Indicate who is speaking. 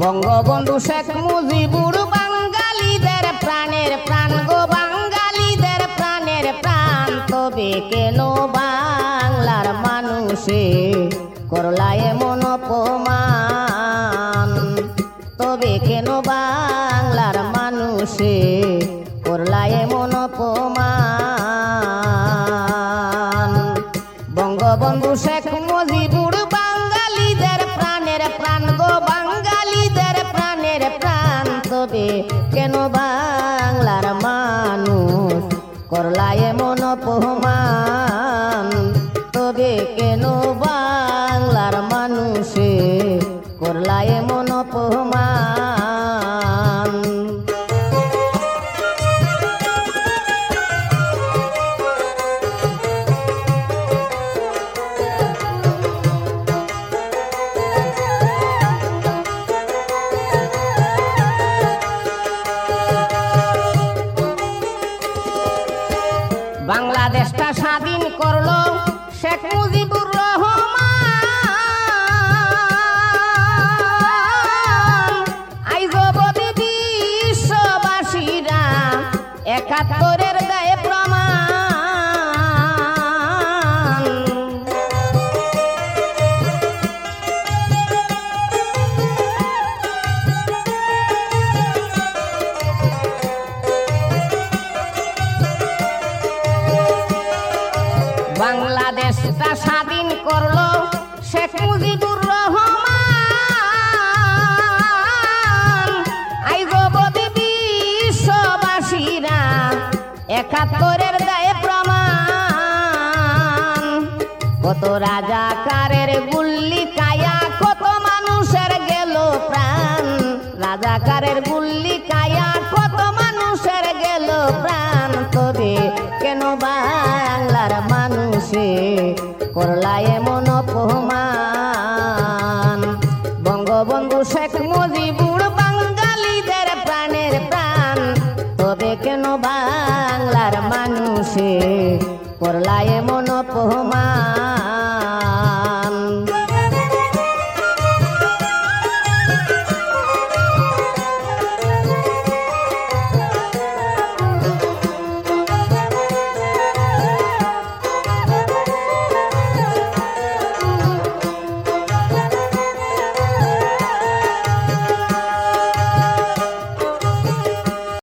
Speaker 1: বঙ্গবন্ধু শেখ মুজিবুর বাঙালিদের প্রাণের প্রাণ গো, বাঙালিদের প্রাণের প্রাণ। তবে কেন বাংলার মানুষে করলা এমন অপমান? তবে কেন বাংলার মানুষে করলা এমন অপমান? বঙ্গবন্ধু শেখ মুজিবুর বাঙালিদের প্রাণের প্রাণ গো, বাঙালিদের প্রাণের প্রাণ। তবে কেন বাংলার মানুষ করলা এমন অপমান? তবে কেন বাংলার মানুষে করলা এমন অপমান? বাংলাদেশটা স্বাধীন করলো শেখ মুজিবুর রহমান। আইজবদি বিশ্ববাসীরা ৭১-এর গায়ে প্রমাণ। বাংলাদেশটা স্বাধীন করলো শেখ মুজিবুর রহমান। আইজবদি বিশ্ববাসীরা ৭১-এর গায়ে প্রমাণ। কত রাজাকারের গুল্লি কায়া কত মানুষের গেল প্রাণ। রাজাকারের গুল্লি কায়া কত মানুষের গেল প্রাণ। তবে কেন বাংলার মানুষে করলা এমন অপমান? বঙ্গবন্ধু শেখ মুজিবুর বাঙালিদের প্রাণের প্রাণ। তবে কেন বাংলার মানুষে করলা এমন অপমান?